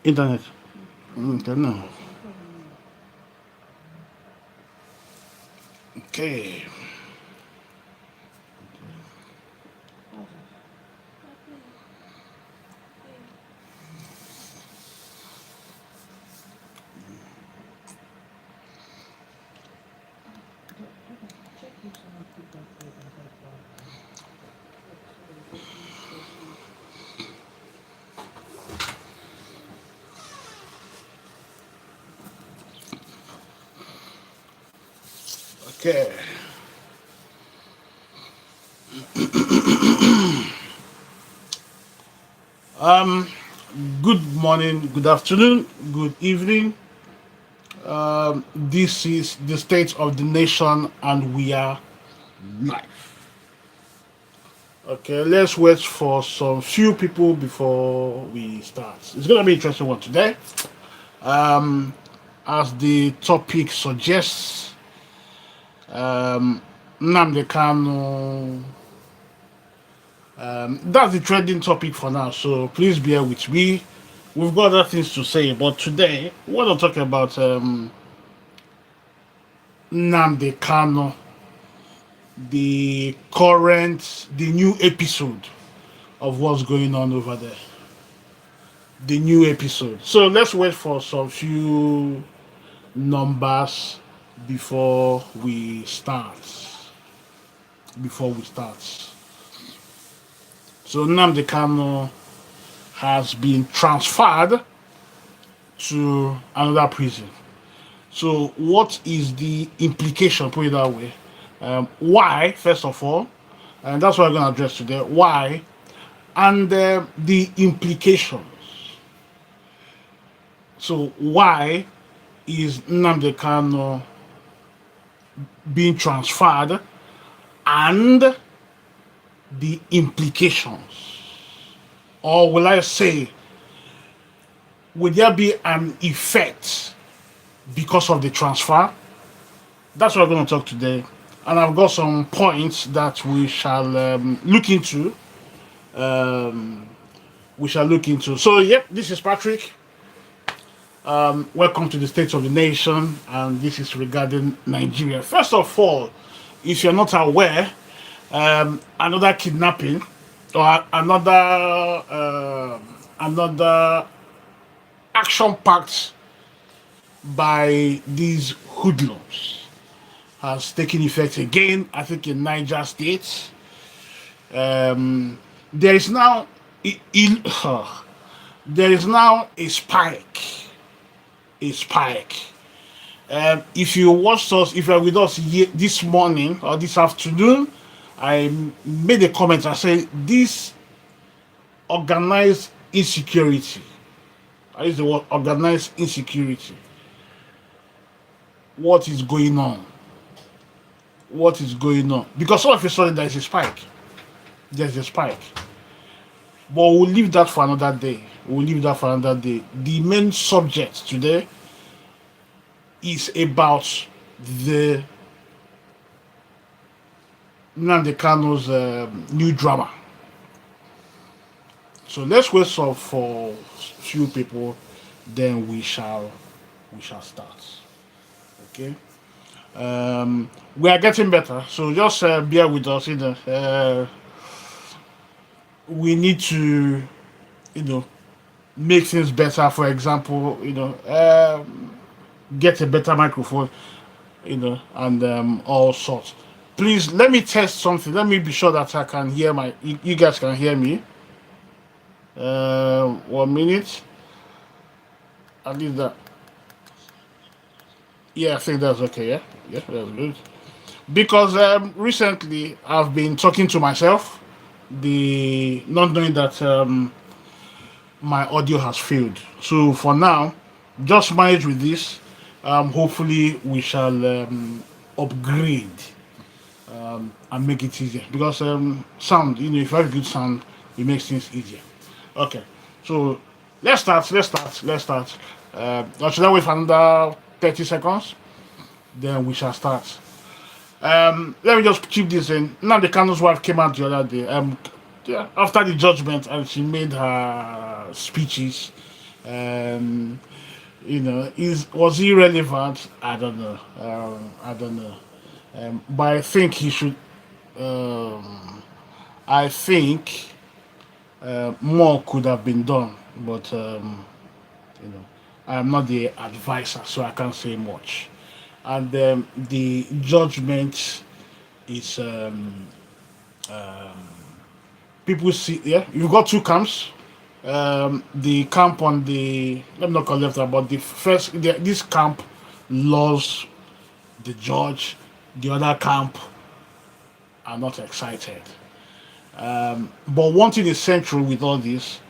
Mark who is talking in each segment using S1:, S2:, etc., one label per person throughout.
S1: Internet. Okay, no. Okay. Okay. Good morning, good afternoon, good evening. This is the state of the nation, and we are live. Okay, let's wait for some few people before we start. It's gonna be an interesting one today. As the topic suggests, Nnamdi Kanu. That's the trending topic for now, so please bear with me. We've got other things to say, but today we want to talk about Nnamdi Kanu, the new episode of what's going on over there. The new episode. So let's wait for some few numbers before we start. Before we start. So Nnamdi Kanu has been transferred to another prison. So what is the implication? Put it that way. Why, first of all, and that's what I'm going to address today. Why, and the implications. So why is Nnamdi Kanu being transferred, and the implications, or will I say, will there be an effect because of the transfer? That's what we're going to talk today, and I've got some points that we shall look into. So, yep, this is Patrick. Welcome to the State of the Nation, and this is regarding Nigeria. First of all, if you're not aware, another kidnapping or another action packed by these hoodlums has taken effect again. I think in Niger State, there is now there is now a spike. A spike. If you watched us, if you are with us this morning or this afternoon, I made a comment. I said this organized insecurity. I use the word organized insecurity. What is going on? What is going on? Because all of a sudden there is a spike. There's a spike. But we'll leave that for another day. The main subject today is about the Nnamdi Kanu's new drama. So let's wait for a few people, then we shall start. Okay. We are getting better, so just bear with us. We need to, make things better. For example, get a better microphone, and all sorts. Please let me test something. Let me be sure that I can hear you guys can hear me. 1 minute. At least that. Yeah, I think that's okay. Yeah, that's good. Because recently I've been talking to myself, not knowing that my audio has failed. So for now, just manage with this. Hopefully we shall upgrade. and make it easier because sound, if you have good sound, it makes things easier. Okay, so let's start. Or should I wait for another 30 seconds? Then we shall start. Let me just keep this in. Now the Kanu's wife came out the other day. Yeah, after the judgment, and she made her speeches. Um, was he relevant? I don't know. I don't know. But I think he should. Um, I think more could have been done, but you know, I am not the advisor, so I can't say much. And the judgment is people see. Yeah, you've got two camps. The camp on the let me not call left, but this camp loves the judge. The other camp are not excited. But one thing is central with all this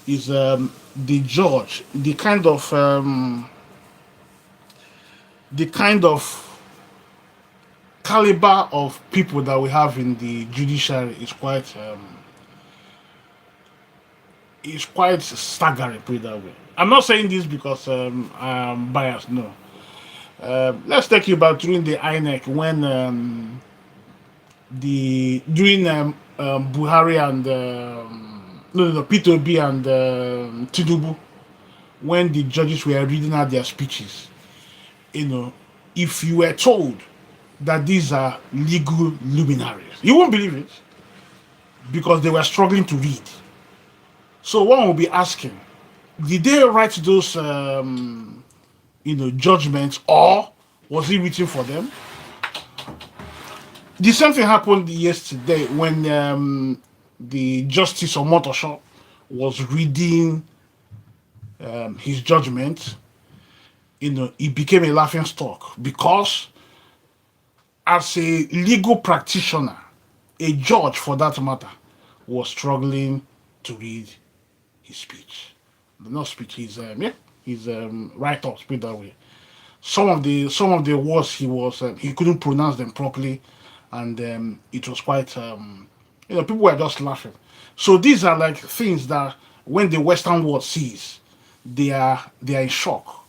S1: is the judge, the kind of caliber of people that we have in the judiciary is quite staggering, put it that way. I'm not saying this because I'm biased. No. Let's take you back during the INEC when the during Buhari and no P2B and Tinubu, when the judges were reading out their speeches. You know, if you were told that these are legal luminaries, you won't believe it because they were struggling to read. So one will be asking, did they write those judgments, or was he written for them? The same thing happened yesterday when the Justice Omotosho was reading his judgment. It became a laughing stock because, as a legal practitioner, a judge for that matter, was struggling to read his speech. Not speech, his write-ups, put it that way. Some of the words he couldn't pronounce them properly, and it was quite people were just laughing. So these are like things that when the Western world sees, they are in shock.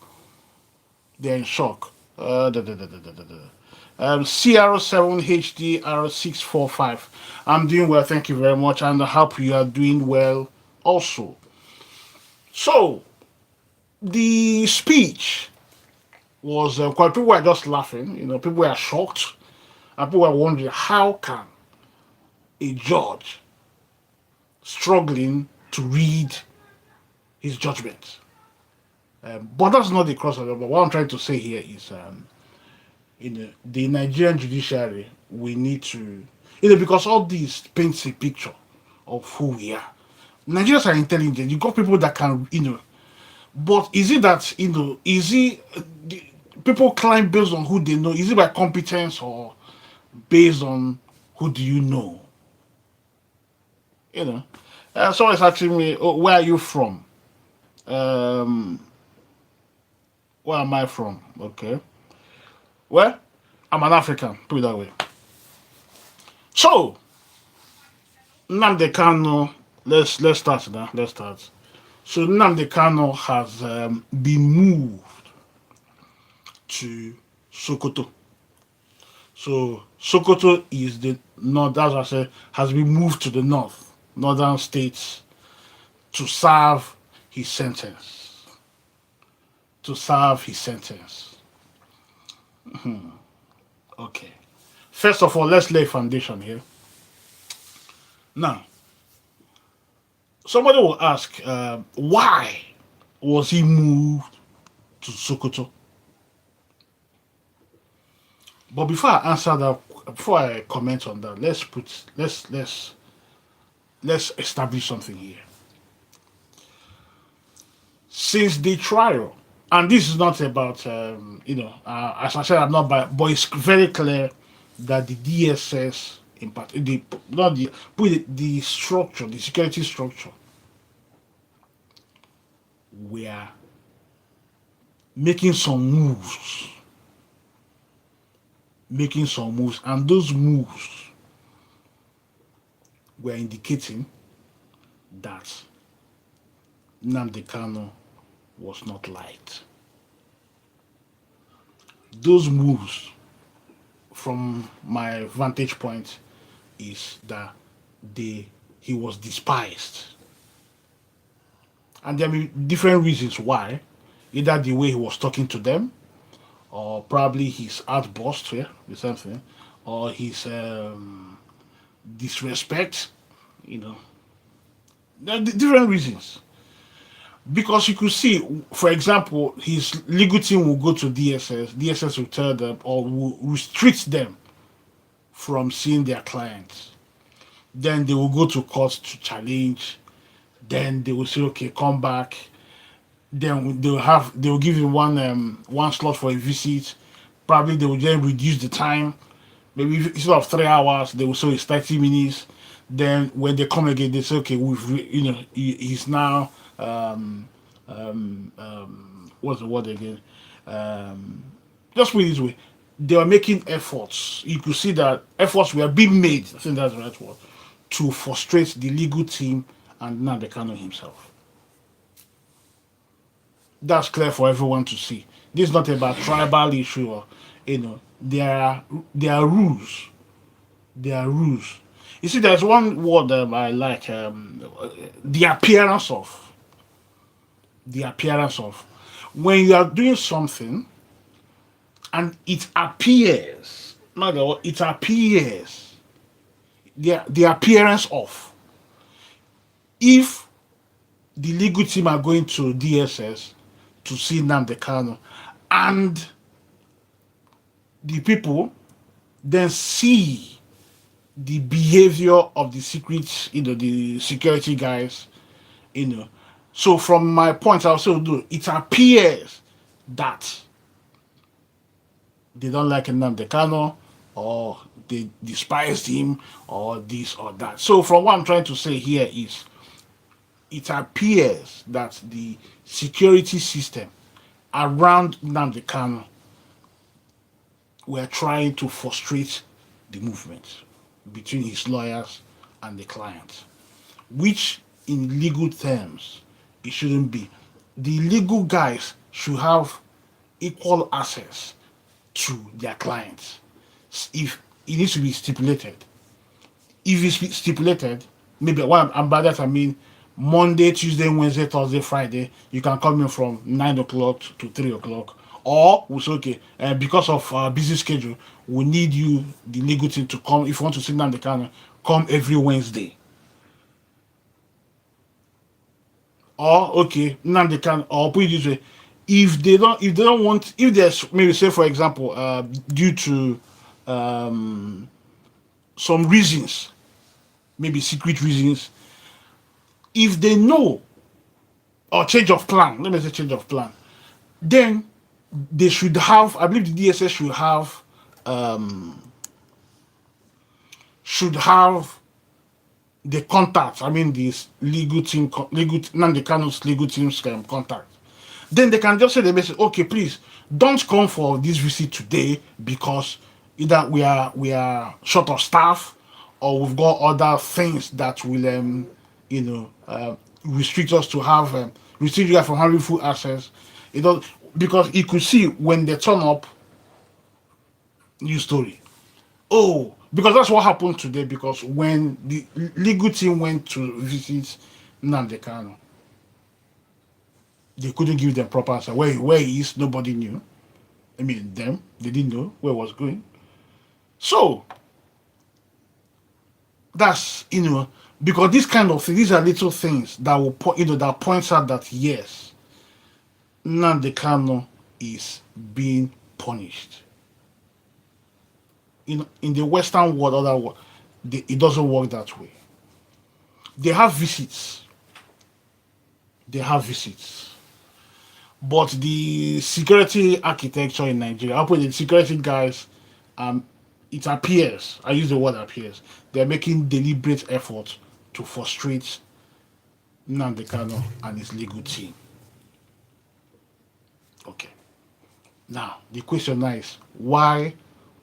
S1: They are in shock. CR7HDR645. I'm doing well, thank you very much, and I hope you are doing well also. So the speech was quite. People were just laughing. People were shocked, and people were wondering how can a judge struggling to read his judgment. But that's not the crux of it. But what I'm trying to say here is, the Nigerian judiciary, we need to, because all this paints a picture of who we are. Nigerians are intelligent. You got people that can, but is it that, people climb based on who they know? Is it by competence or based on who do you know? Someone's asking me, oh, where are you from? Um, where am I from? Okay. Well, I'm an African, put it that way. So, Nnamdi Kanu, let's start now. Let's start. So Nnamdi Kanu has been moved to Sokoto. So Sokoto is the north. As I said, has been moved to the northern states to serve his sentence. To serve his sentence. Okay. First of all, let's lay foundation here. Now, somebody will ask, why was he moved to Sokoto? But before I answer that, before I comment on that, let's establish something here. Since the trial, and this is not about, as I said, I'm not by, but it's very clear that the DSS, in part, the structure, the security structure, were making some moves making some moves, and those moves were indicating that Nnamdi Kanu was not liked. Those moves, from my vantage point, is that he was despised. And there may be different reasons why. Either the way he was talking to them, or probably his outburst here, or something, or his disrespect, you know. There are different reasons. Because you could see, for example, his legal team will go to DSS, DSS will tell them or will restrict them from seeing their clients. Then they will go to court to challenge. Then they will say, okay, come back. Then they will give you one slot for a visit. Probably they will then reduce the time. Maybe instead of 3 hours, they will say it's 30 minutes. Then when they come again, they say, okay, he's now what's the word again? Just put it this way, they are making efforts. You could see that efforts were being made. I think that's the right word, to frustrate the legal team and Nnamdi Kanu himself. That's clear for everyone to see. This is not about tribal issue, or there are rules. There are rules. You see, there's one word I like: the appearance of. The appearance of. When you are doing something, and it appears, not the word, it appears. The appearance of. If the legal team are going to DSS to see Nnamdi Kanu, and the people then see the behavior of the secret, the security guys, So from my point, I also do. It appears that they don't like Nnamdi Kanu, or they despised him, or this or that. So from what I'm trying to say here is, it appears that the security system around Nnamdi Kanu were trying to frustrate the movement between his lawyers and the client, which in legal terms it shouldn't be. The legal guys should have equal access to their clients. If it needs to be stipulated, if it's stipulated, maybe and by that I mean Monday, Tuesday, Wednesday, Thursday, Friday, you can come in from 9 o'clock to 3 o'clock. Or we say, okay, because of our busy schedule, we need you, the legal team, to come. If you want to sit down the camera, come every Wednesday. Or okay, Nnamdi Kanu, or put it this way, if there's maybe, say for example, due to some reasons, maybe secret reasons, if they know, or change of plan, let me say change of plan, then they should have, I believe the DSS should have the contacts. I mean, this Nnamdi Kanu's legal team's contact. Then they can just say the message, okay, please don't come for this visit today because either we are short of staff, or we've got other things that will restrict us to have restrict you guys from having full access. Because you could see when they turn up, new story. Oh, because that's what happened today. Because when the legal team went to visit Nnamdi Kanu, they couldn't give them proper answer. Where he is, nobody knew. I mean, they didn't know where it was going. So that's because this kind of thing, these are little things that will that points out that yes, Nnamdi Kanu is being punished. In the Western world, other world, it doesn't work that way. They have visits. But the security architecture in Nigeria, I put the security guys, it appears, I use the word appears, they're making deliberate efforts to frustrate Nnamdi Kanu and his legal team. Okay. Now, the question now is, why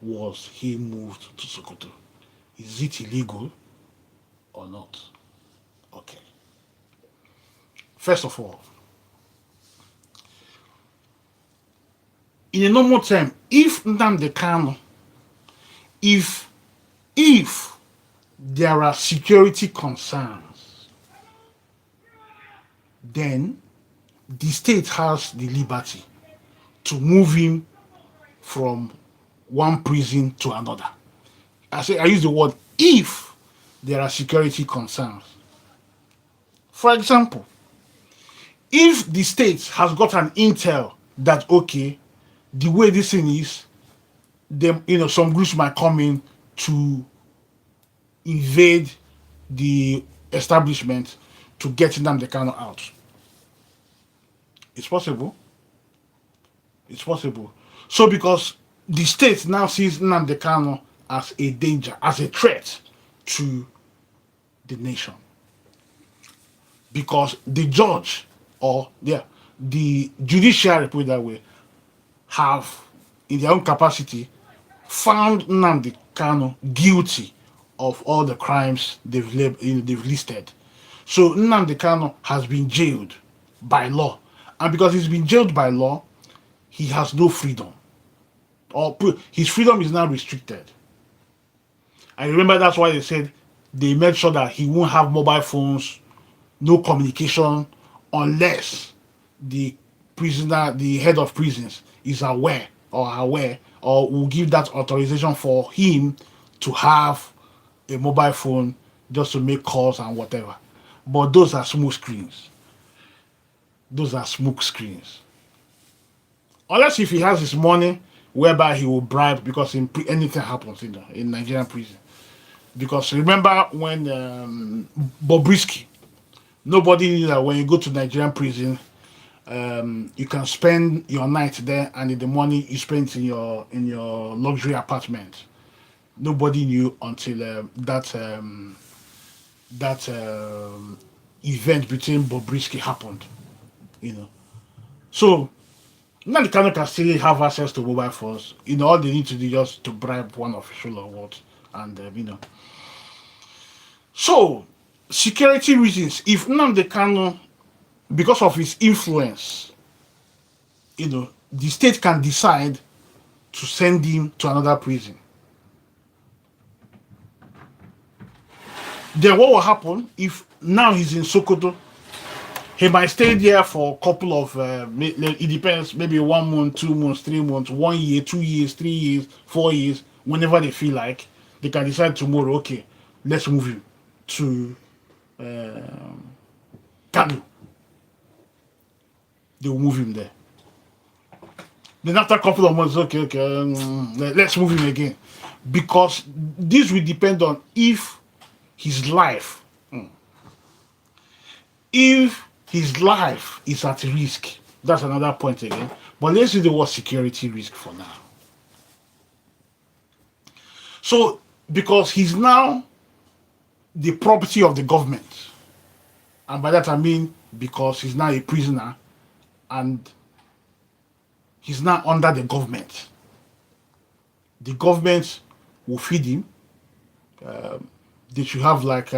S1: was he moved to Sokoto? Is it illegal or not? Okay. First of all, in a normal time, if Nnamdi Kanu, if there are security concerns, then the state has the liberty to move him from one prison to another. I use the word if there are security concerns. For example, if the state has got an intel that okay, the way this thing is, them some groups might come in to invade the establishment to get Nnamdi Kanu out. It's possible. It's possible. So because the state now sees Nnamdi Kanu as a danger, as a threat to the nation. Because the judge or the judiciary, put it that way, have in their own capacity found Nnamdi Kanu guilty of all the crimes they've listed. So Nnamdi Kanu has been jailed by law. And because he's been jailed by law, he has no freedom. Or his freedom is now restricted. I remember that's why they said they made sure that he won't have mobile phones, no communication, unless the prisoner, the head of prisons, is aware or will give that authorization for him to have a mobile phone just to make calls and whatever. But those are smoke screens. Those are smoke screens. Unless if he has his money, whereby he will bribe, because anything happens in Nigerian prison. Because remember when Bobrisky, nobody knew that when you go to Nigerian prison, you can spend your night there, and in the morning you spend in your luxury apartment. Nobody knew until that event between Bobrisky happened. So now the Kanu can still have access to mobile phones. All they need to do just to bribe one official or what, and So security reasons. If Nnamdi Kanu, because of his influence, the state can decide to send him to another prison. Then what will happen if now he's in Sokoto? He might stay there for a couple of, it depends, maybe 1 month, 2 months, 3 months, 1 year, 2 years, 3 years, 4 years, whenever they feel like. They can decide tomorrow, okay, let's move him to Kanu. They will move him there. Then after a couple of months, okay, let's move him again. Because this will depend on if his life, if his life is at risk. That's another point again. But let's see the word security risk for now. So, because he's now the property of the government, and by that I mean because he's now a prisoner and he's now under the government. The government will feed him. They should have like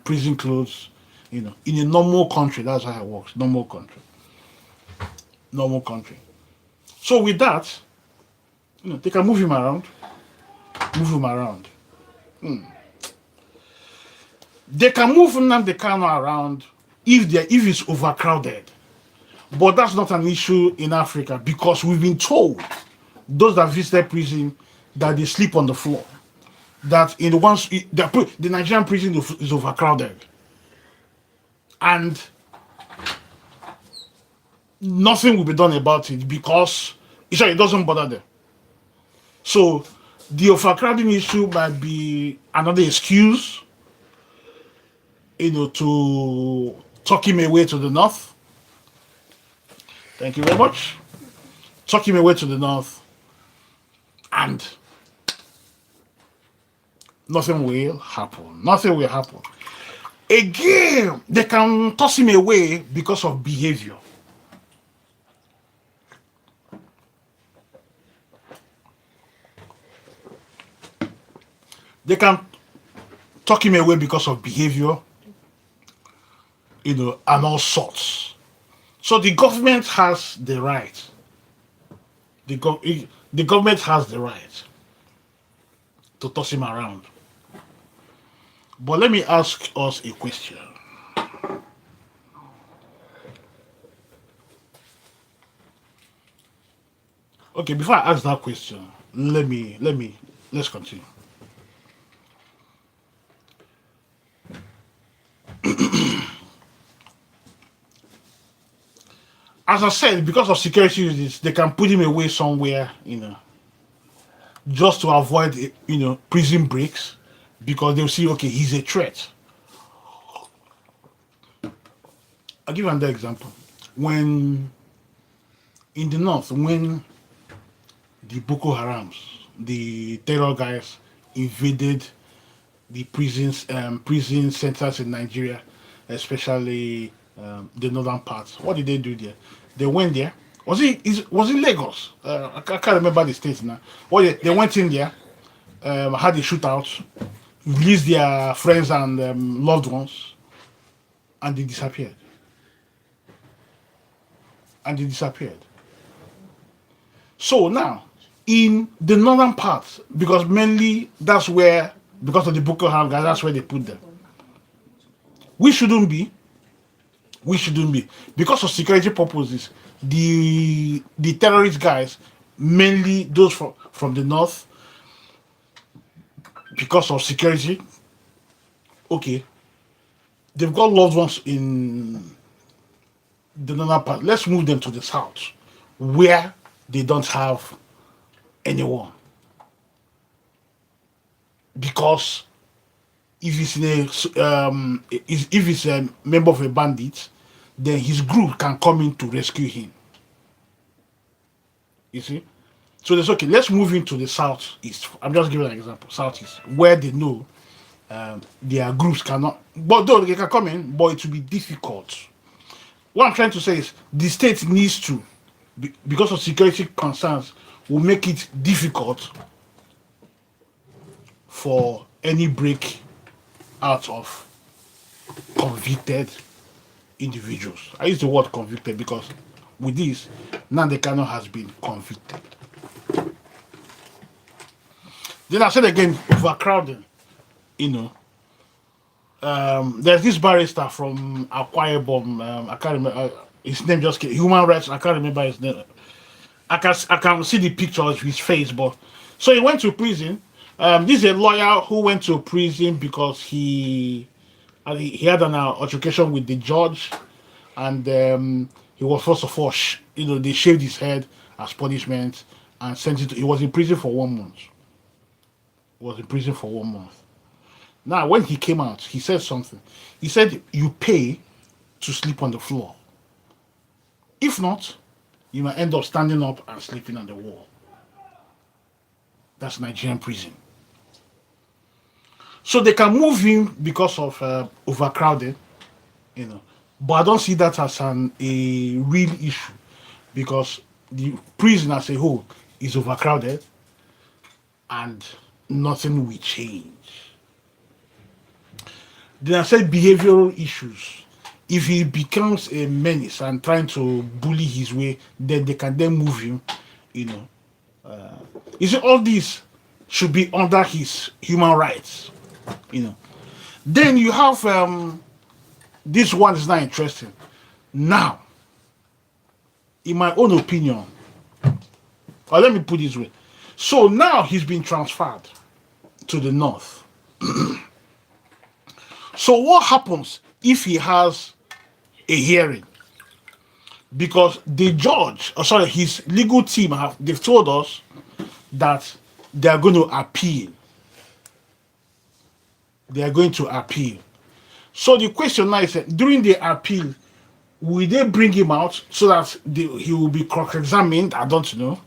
S1: prison clothes. In a normal country, that's how it works. Normal country. So with that, they can move him around. They can move Nnamdi Kanu around if it's overcrowded. But that's not an issue in Africa, because we've been told, those that visit prison, that they sleep on the floor. That the Nigerian prison is overcrowded. And nothing will be done about it because it doesn't bother them. So the overcrowding issue might be another excuse, to tuck him away to the north. Thank you very much. Tuck him away to the north, and nothing will happen. Again, they can toss him away because of behavior. They can talk him away because of behavior, and all sorts. So the government has the right. The government has the right to toss him around. But let me ask us a question. Okay, before I ask that question, let's continue. As I said, because of security reasons, they can put him away somewhere, just to avoid, prison breaks, because they'll see, okay, he's a threat. I'll give you another example. When in the north, when the Boko Harams, the terror guys, invaded the prison centers in Nigeria, especially the northern parts. What did they do there? They went there. Was it Lagos? I can't remember the states now. They went in there, had a shootout, released their friends and loved ones, and they disappeared. So now, in the northern parts, because mainly that's where, because of the Boko Haram guys, that's where they put them. We shouldn't be. Because of security purposes, the terrorist guys, mainly those from the north, because of security, okay, they've got loved ones in the northern part. Let's move them to the south, where they don't have anyone. Because if he's a member of a bandit, then his group can come in to rescue him. You see? So that's okay. Let's move into the southeast. I'm just giving an example. Southeast, where they know their groups cannot, but though they can come in, but it will be difficult. What I'm trying to say is the state needs to, because of security concerns, will make it difficult for any break out of convicted individuals. I use the word convicted because with this, Nnamdi Kanu has been convicted. Then I said again, overcrowding. There's this barrister from Akwa Ibom. I can't remember his name. Just came, human rights. I can't remember his name. I can see the picture of his face, but so he went to prison. This is a lawyer who went to prison because he had an altercation with the judge, and he was first of all, they shaved his head as punishment and sent it. He was in prison for 1 month. Now, when he came out, he said something. He said, "You pay to sleep on the floor. If not, you might end up standing up and sleeping on the wall." That's Nigerian prison. So they can move him because of overcrowding, But I don't see that as a real issue, because the prison as a whole is overcrowded and nothing will change. Then I said behavioral issues. If he becomes a menace and trying to bully his way, then they can then move him, You see, all this should be under his human rights, Then you have this one is not interesting. Now, in my own opinion, or let me put it this way. So now he's been transferred to the north. So what happens if he has a hearing? Because the judge, his legal team they've told us that they are going to appeal. So the question now is, during the appeal, will they bring him out so that he will be cross-examined? I don't know.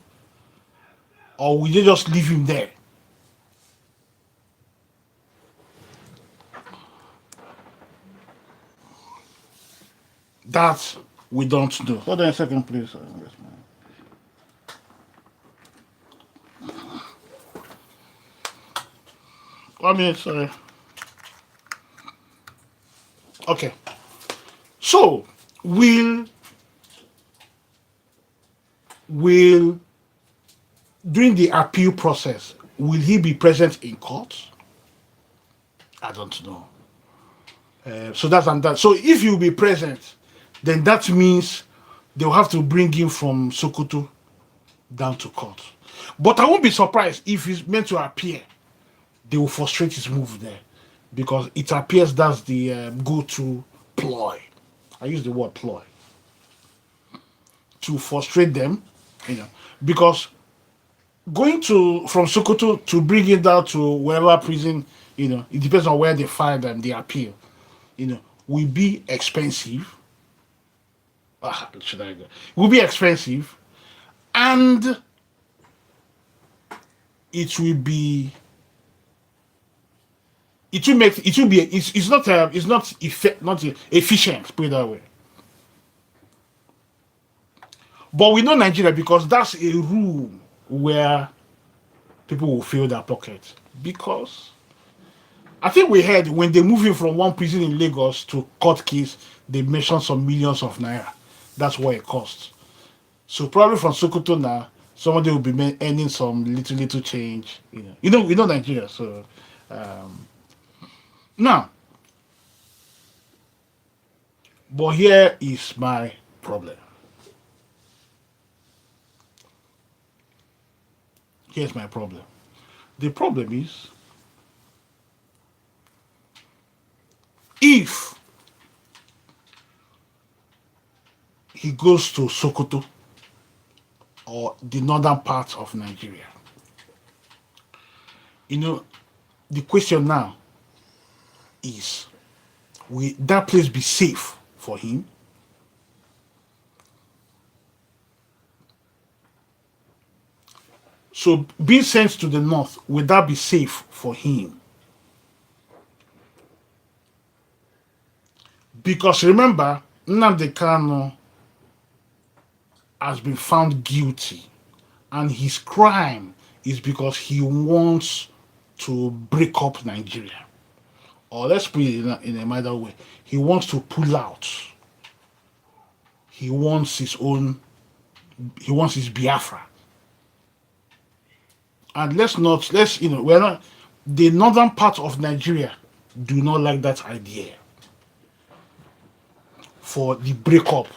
S1: Or will they just leave him there? That we don't know. Hold on a second, please. I mean, sorry. Okay. So, will during the appeal process, will he be present in court? I don't know. So that's and that. So if you will be present, then that means they'll have to bring him from Sokoto down to court. But I won't be surprised if he's meant to appear. They will frustrate his move there because it appears that's the go-to ploy. I use the word ploy to frustrate them, because going to from Sokoto to bring it down to wherever prison, it depends on where they file them, the appeal, will be expensive. Should I go? Will be expensive, and it will be. It will make. It will be. It's not. It's not not efficient. Put it that way. But we know Nigeria because that's a room where people will fill their pockets. Because I think we heard when they move in from one prison in Lagos to court case, they mentioned some millions of naira. That's what it costs. So probably from Sokoto now, somebody will be earning some little change. We know Nigeria. So now, but here is my problem. Here's my problem. The problem is if he goes to Sokoto or the northern part of Nigeria, the question now is, will that place be safe for him? So being sent to the north, will that be safe for him? Because remember, Nnamdi Kanu has been found guilty, and his crime is because he wants to break up Nigeria. Or let's put it in a milder way, he wants to pull out. He wants his Biafra. And we're not, the northern part of Nigeria do not like that idea for the breakup.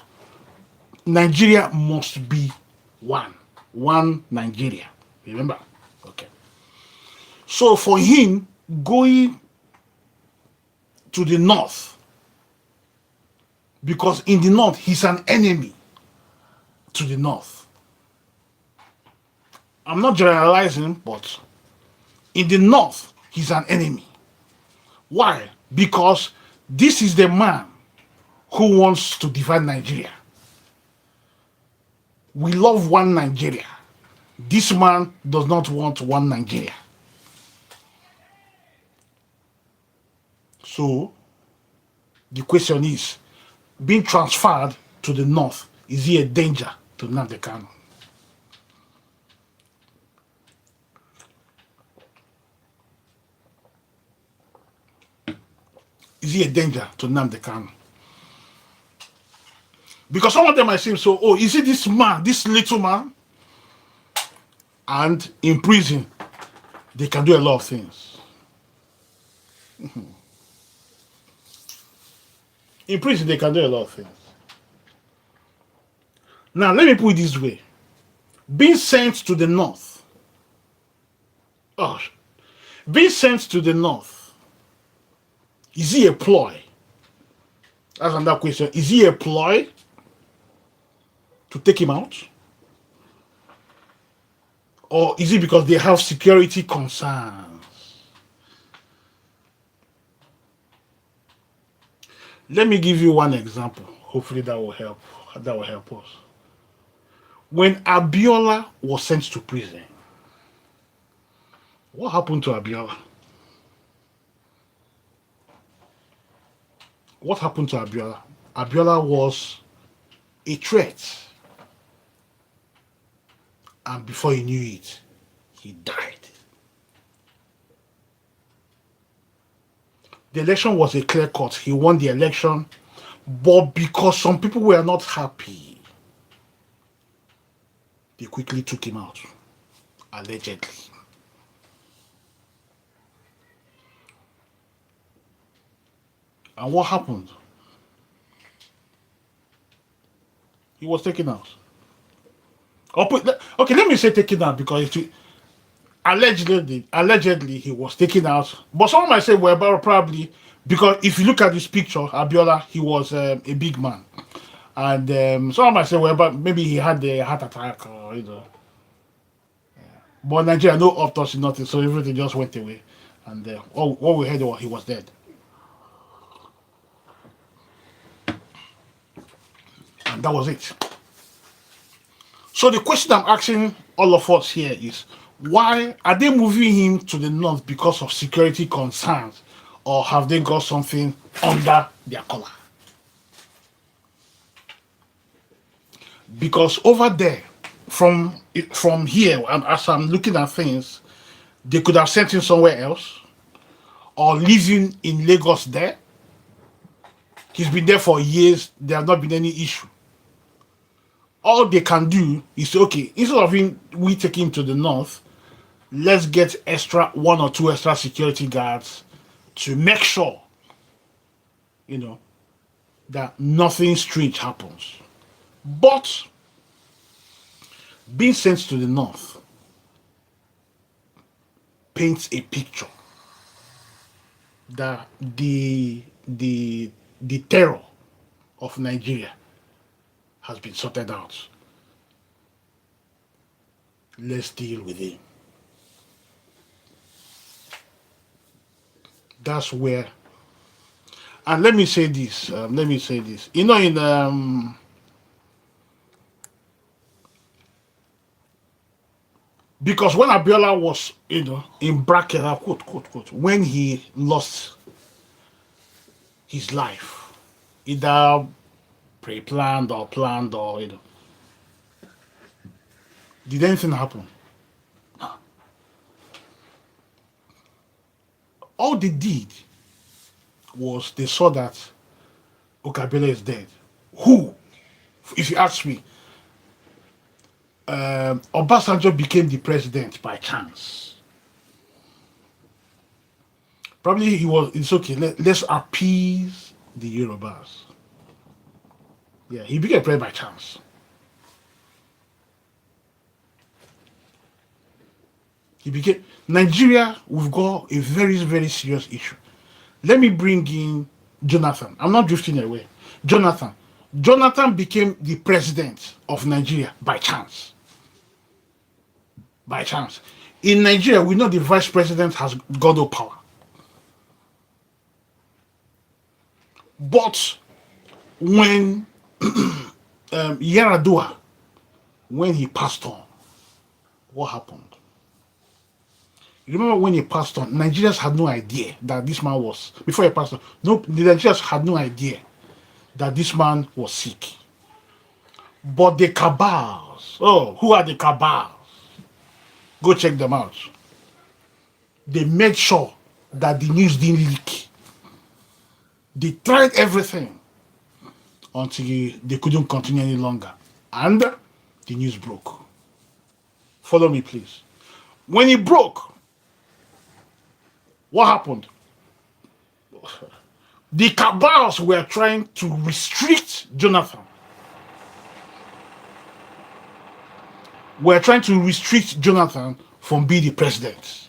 S1: Nigeria must be one Nigeria. Remember? Okay. So for him, going to the north, because in the north, he's an enemy to the north. I'm not generalizing, but in the north, he's an enemy. Why? Because this is the man who wants to divide Nigeria. We love one Nigeria. This man does not want one Nigeria. So, the question is, being transferred to the north, is he a danger to Nnamdi Kanu? Is he a danger to Nnamdi Kanu? Because some of them might seem so, is it this man, this little man? And in prison, they can do a lot of things. In prison, they can do a lot of things. Now, let me put it this way. Being sent to the north. Being sent to the north. Is he a ploy? That's another question. Is he a ploy to take him out? Or is it because they have security concerns? Let me give you one example. Hopefully that will help. That will help us. When Abiola was sent to prison, what happened to Abiola? What happened to Abiola? Abiola was a threat. And before he knew it, he died. The election was a clear cut. He won the election, but because some people were not happy, they quickly took him out, allegedly. And what happened? He was taken out. Okay, let me say taken out because allegedly he was taken out. But some might say, well, probably because if you look at this picture, Abiola, he was a big man, and some might say, well, but maybe he had a heart attack or But Nigeria, no autopsy, nothing, so everything just went away, and what we heard was he was dead, and that was it. So the question I'm asking all of us here is, why are they moving him to the north because of security concerns, or have they got something under their collar? Because over there, from here, and as I'm looking at things, they could have sent him somewhere else, or living in Lagos there. He's been there for years. There have not been any issue. All they can do is say, okay, instead of we taking him to the north, let's get one or two extra security guards to make sure, that nothing strange happens. But being sent to the north paints a picture that the terror of Nigeria has been sorted out. Let's deal with it. That's where. And let me say this. Because when Abiola was, in bracket, quote, when he lost his life, either pre-planned or planned, or did anything happen? No. All they did was they saw that Abiola is dead. Who, if you ask me, Obasanjo became the president by chance. Probably it's okay, let's appease the Yorubas. Yeah, he became president by chance. Nigeria, we've got a very, very serious issue. Let me bring in Jonathan. I'm not drifting away. Jonathan became the president of Nigeria by chance. By chance. In Nigeria, we know the vice president has got no power. But when Yaradua, when he passed on, what happened? You remember when he passed on, Nigerians had no idea that this man was, before he passed on, the Nigerians had no idea that this man was sick. But the cabals, who are the cabals? Go check them out. They made sure that the news didn't leak. They tried everything until they couldn't continue any longer. And the news broke. Follow me, please. When it broke, what happened? The cabals were trying to restrict Jonathan. We're trying to restrict Jonathan from being the president.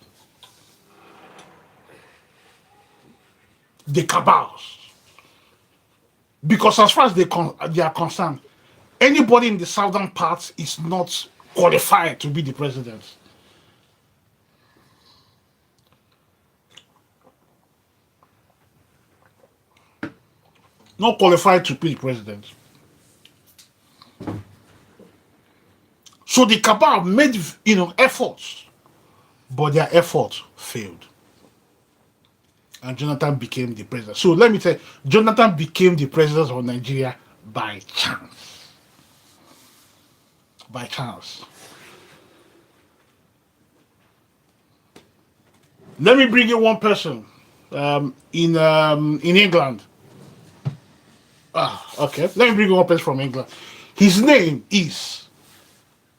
S1: The cabals. Because as far as they are concerned, anybody in the southern part is not qualified to be the president. Not qualified to be the president. So the cabal made, efforts, but their efforts failed. And Jonathan became the president. So let me tell you, Jonathan became the president of Nigeria by chance. By chance. Let me bring in one person. in England. Okay. Let me bring you up from England. His name is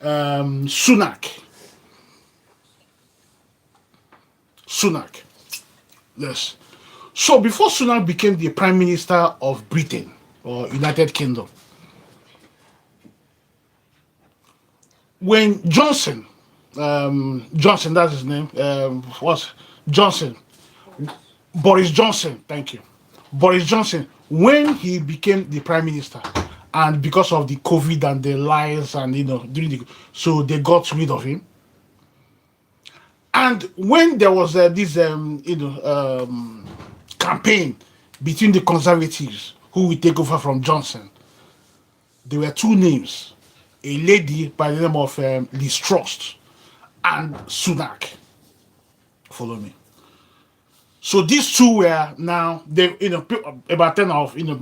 S1: Sunak. Sunak. Yes. So before Sunak became the Prime Minister of Britain or United Kingdom, when Johnson, that's his name, what's Johnson, Boris Johnson, thank you. Boris Johnson, when he became the Prime Minister, and because of the COVID and the lies and so they got rid of him. And when there was this campaign between the Conservatives who will take over from Johnson, there were two names: a lady by the name of Liz Truss and Sunak. Follow me. So these two were now they about 10 of a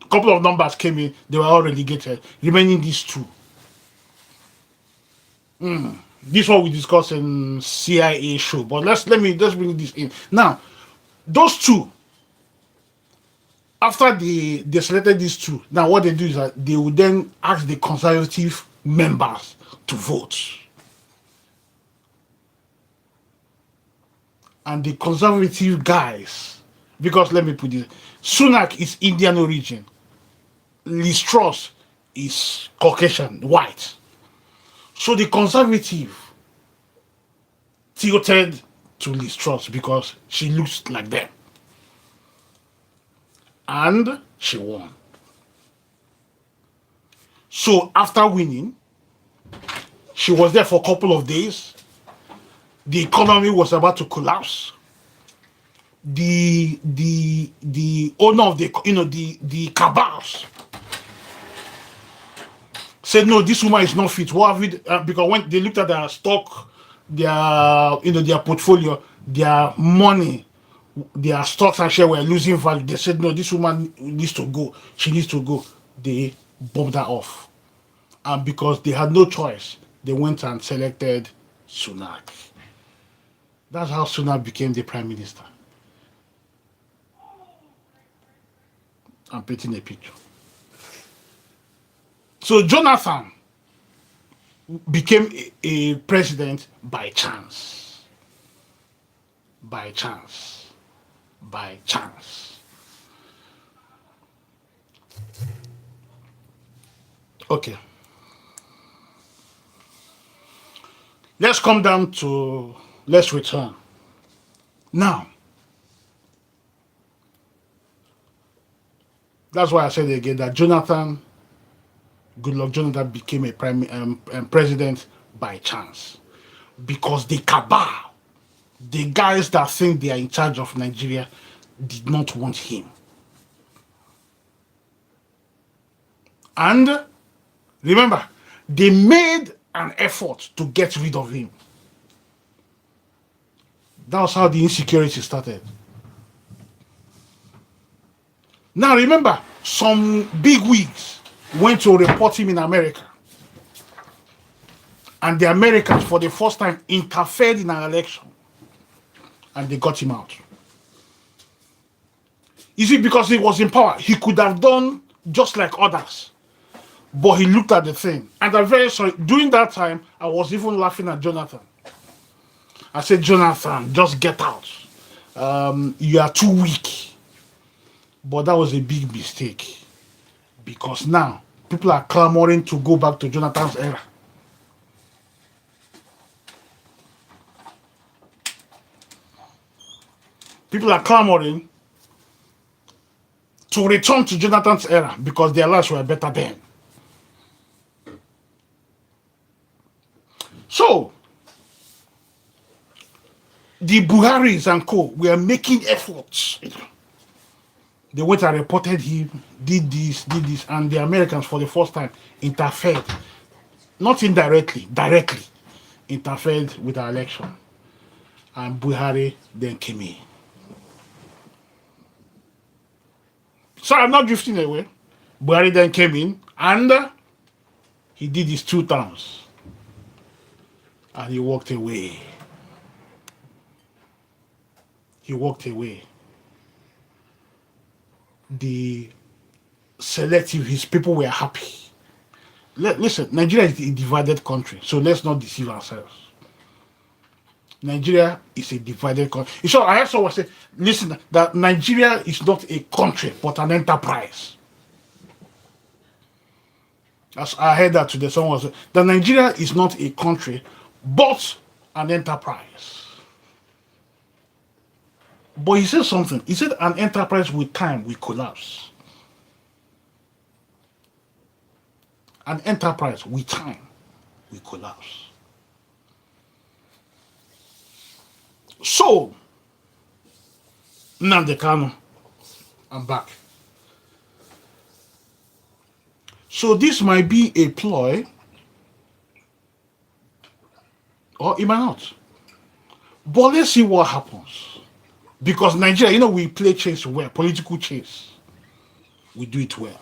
S1: couple of numbers came in, they were all relegated, remaining these two. This one we discussed in CIA show, but let's bring this in. Now, those two, after they selected these two, now what they do is that they would then ask the Conservative members to vote. And the Conservative guys, because let me put it, Sunak is Indian origin, Liz Truss is Caucasian, white. So the Conservative tilted to Liz Truss because she looks like them. And she won. So after winning, she was there for a couple of days. The economy was about to collapse. The owner of the cabals said, no, this woman is not fit. What have we, because when they looked at their stock, their portfolio, their money, their stocks and shares were losing value. They said, no, this woman needs to go. She needs to go. They bombed her off. And because they had no choice, they went and selected Sunak. That's how Sunak became the Prime Minister. I'm painting a picture. So Jonathan became a president by chance. By chance. By chance. Okay. Let's return. Now, that's why I said again that Goodluck Jonathan became a president by chance. Because the cabal, the guys that think they are in charge of Nigeria, did not want him. And remember, they made an effort to get rid of him. That was how the insecurity started. Now remember, some big wigs went to report him in America. And the Americans, for the first time, interfered in an election. And they got him out. You see, because he was in power, he could have done just like others. But he looked at the thing. And I'm very sorry, during that time, I was even laughing at Jonathan. I said, Jonathan, just get out. You are too weak. But that was a big mistake. Because now, people are clamoring to go back to Jonathan's era. People are clamoring to return to Jonathan's era because their lives were better then. So, the Buharis and co were making efforts. They went and reported him, did this, and the Americans for the first time interfered. Not indirectly, directly interfered with the election. And Buhari then came in. So I'm not drifting away. Buhari then came in and he did his 2 terms. And he walked away. he walked away. The selective, his people were happy. Listen, Nigeria is a divided country, so let's not deceive ourselves. Nigeria is a divided country. So I heard someone say, listen, that Nigeria is not a country, but an enterprise. As I heard that today, someone said that Nigeria is not a country, but an enterprise. But he said something. He said an enterprise with time will collapse. An enterprise with time will collapse. So, Nnamdi Kanu, I'm back. So this might be a ploy, or it might not. But let's see what happens. Because Nigeria, we play chess well, political chess. We do it well.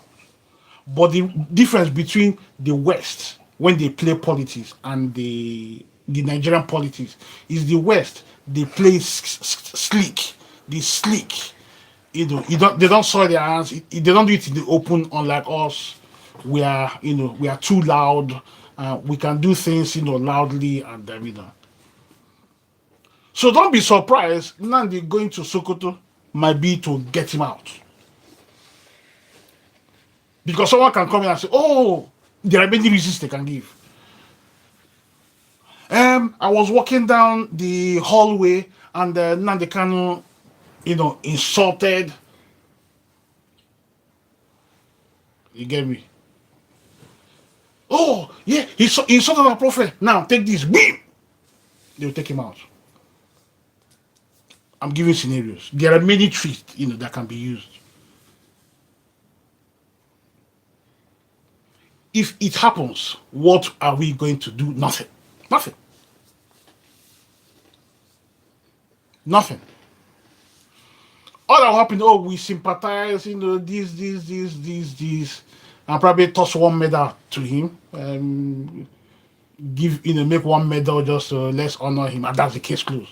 S1: But the difference between the West, when they play politics, and the Nigerian politics, is the West, they play slick. They slick. They don't soil their hands. They don't do it in the open, unlike us. We are too loud. We can do things, loudly, and So don't be surprised. Nnamdi going to Sokoto might be to get him out. Because someone can come in and say, oh, there are many reasons they can give. I was walking down the hallway and Nnamdi Kanu, insulted. You get me? Oh, yeah, he insulted our prophet. Now, take this. Beam! They'll take him out. I'm giving scenarios. There are many tricks, that can be used. If it happens, what are we going to do? Nothing. Nothing. Nothing. All that will happen, we sympathize, this, and probably toss one medal to him. Make one medal just so let's honor him, and that's the case closed.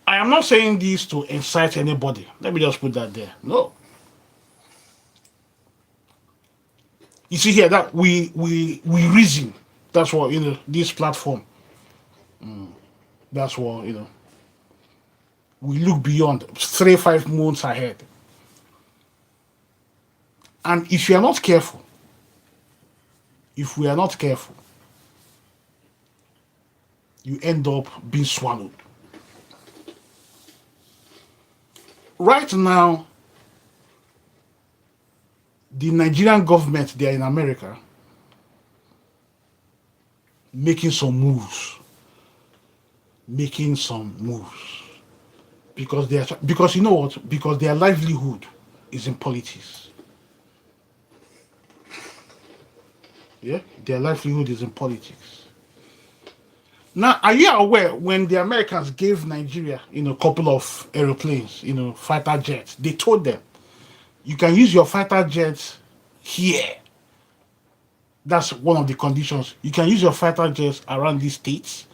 S1: I am not saying this to incite anybody. Let me just put that there. No. You see here that we reason. That's what this platform. That's what we look beyond 3-5 months ahead. And if we are not careful, you end up being swallowed. Right now, the Nigerian government, they are in America, making some moves. Because you know what? Because their livelihood is in politics. Yeah, their livelihood is in politics. Now, are you aware when the Americans gave Nigeria, a couple of aeroplanes, fighter jets, they told them, you can use your fighter jets here. That's one of the conditions. You can use your fighter jets around these states,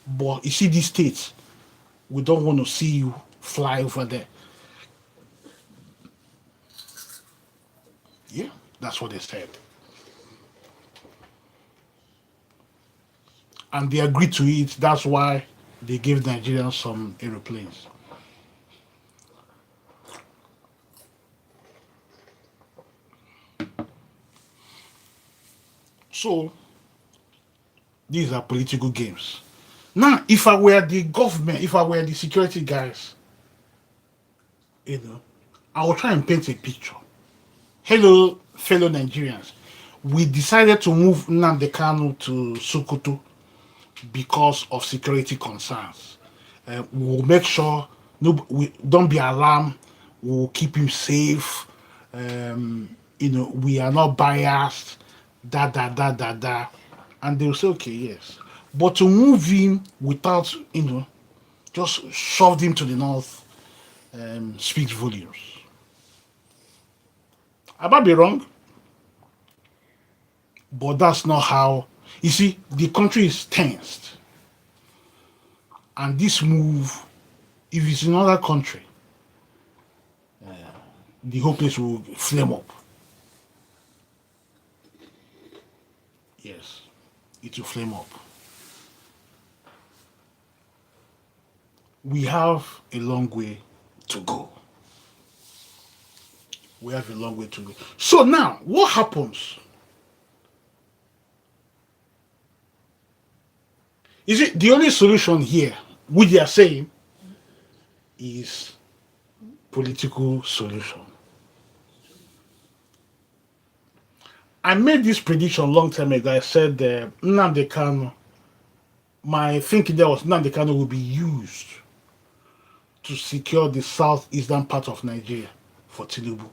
S1: but you see these states, we don't want to see you fly over there. Yeah, that's what they said. And they agreed to it. That's why they gave Nigerians some aeroplanes. So, these are political games. Now, if I were the government, if I were the security guys, I will try and paint a picture. Hello, fellow Nigerians. We decided to move Nnamdi Kanu to Sokoto because of security concerns. We'll make sure we don't be alarmed. We'll keep him safe. We are not biased. And they'll say, okay, yes. But to move him without, just shoved him to the north, speaks volumes. I might be wrong, but that's not how. You see, the country is tensed. And this move, if it's in another country, the whole place will flame up. Yes, it will flame up. We have a long way to go. We have a long way to go. So now, what happens? Is it the only solution here, which they are saying, is political solution? I made this prediction a long time ago. I said Nnamdi Kanu, my thinking there was Nnamdi Kanu will be used to secure the southeastern part of Nigeria for Tinubu.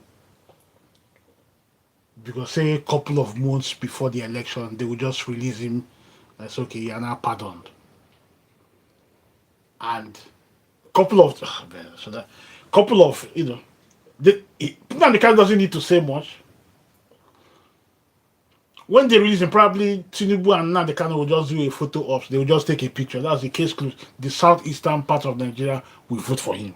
S1: Because say a couple of months before the election, they will just release him. That's okay, you're now pardoned. And Nnamdi Kanu doesn't need to say much. When they release him, probably Tinubu and Nnamdi Kanu will just do a photo ops. They will just take a picture. That's the case closed. The southeastern part of Nigeria will vote for him.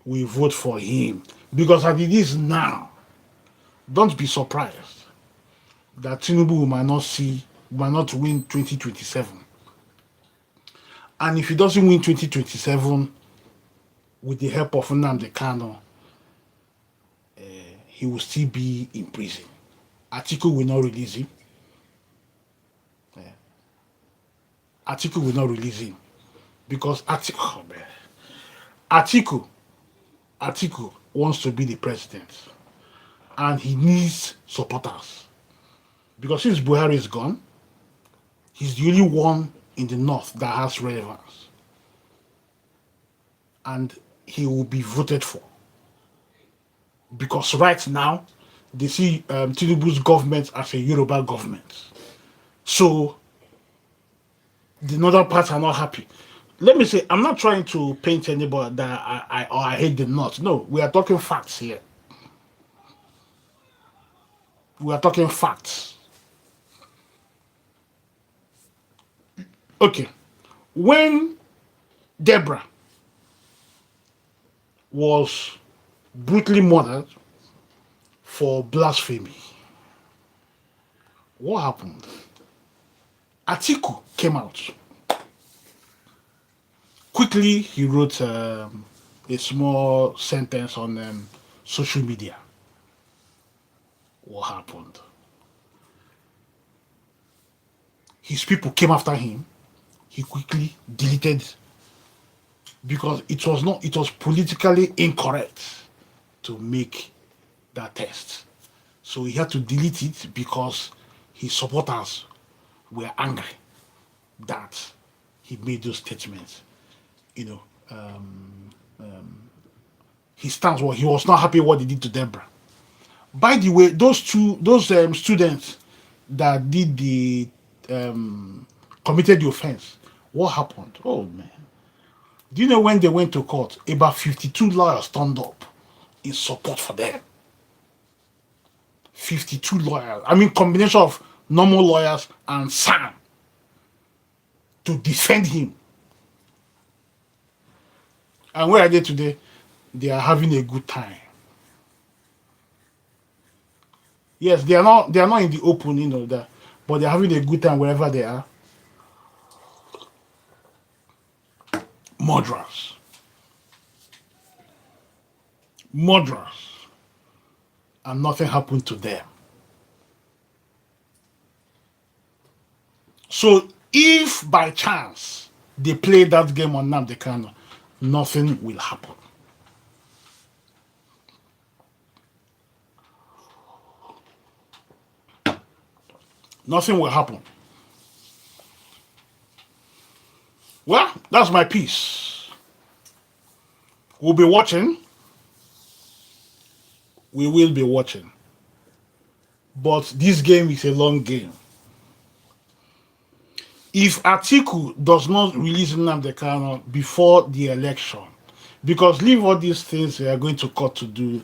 S1: We vote for him. Because as it is now, don't be surprised that Tinubu might not win 2027. And if he doesn't win 2027 with the help of Nnamdi Kanu, he will still be in prison. Atiku will not release him. Atiku will not release him. Because Atiku wants to be the president. And he needs supporters. Because since Buhari is gone, he's the only one in the north that has relevance. And he will be voted for. Because right now, they see Tinubu's government as a Yoruba government. So, the northern parts are not happy. Let me say, I'm not trying to paint anybody that I hate the north. No, we are talking facts here. We are talking facts. Okay. When Deborah was brutally murdered for blasphemy, what happened? Atiku came out. Quickly, he wrote a small sentence on social media. What happened? His people came after him. He quickly deleted because it was politically incorrect to make that test. So he had to delete it because his supporters were angry that he made those statements. His stance was he was not happy what they did to Deborah. By the way, those students that did the committed the offense, what happened? Oh man. Do you know when they went to court, about 52 lawyers turned up in support for them? 52 lawyers. I mean, combination of normal lawyers and SAM to defend him. And where are they today? They are having a good time. Yes, they are not in the open, but they're having a good time wherever they are. Murderers. And nothing happened to them. So if by chance they play that game on Nnamdi Kanu, nothing will happen. Nothing will happen. Well, that's my piece. We'll be watching. We will be watching. But this game is a long game. If Atiku does not release Nnamdi Kanu before the election, because leave all these things they are going to court to do,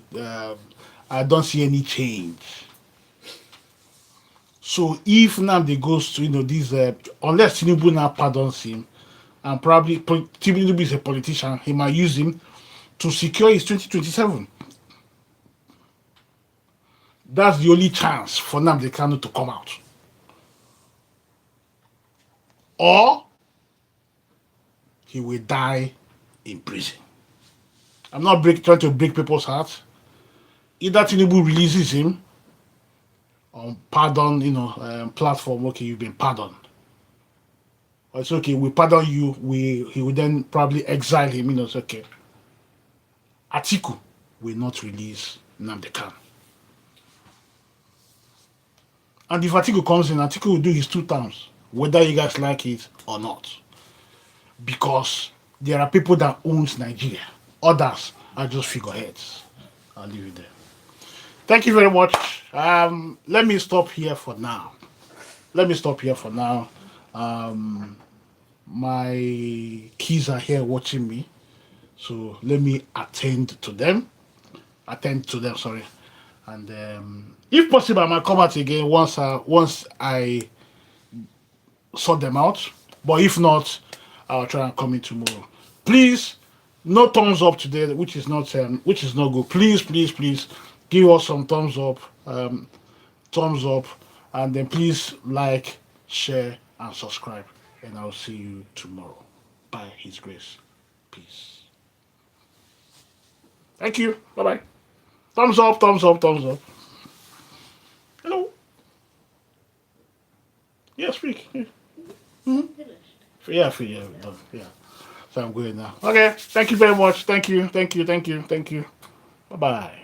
S1: I don't see any change. So if now they goes to these unless Tinubu now pardons him, and probably Tinubu is a politician, he might use him to secure his 2027. That's the only chance for Nnamdi Kanu to come out. Or he will die in prison. I'm not trying to break people's hearts. Either Tinubu releases him on pardon, platform. Okay, you've been pardoned. Or it's okay, we pardon you. He will then probably exile him. It's okay. Atiku will not release Nnamdi Kanu. And if Atiku comes in, Atiku will do his 2 terms, whether you guys like it or not. Because there are people that owns Nigeria. Others are just figureheads. I'll leave it there. Thank you very much. Let me stop here for now. My kids are here watching me. So let me attend to them. Sorry. And if possible, I might come out again once I sort them out. But if not, I'll try and come in tomorrow. Please, no thumbs up today, which is not good. Please, give us some thumbs up, and then please like, share, and subscribe. And I'll see you tomorrow. By His grace, peace. Thank you. Bye bye. Thumbs up. Hello. Yeah, speak. Yeah. Mm-hmm. Yeah, done. Yeah. So I'm good now. Okay. Thank you very much. Thank you. Bye bye.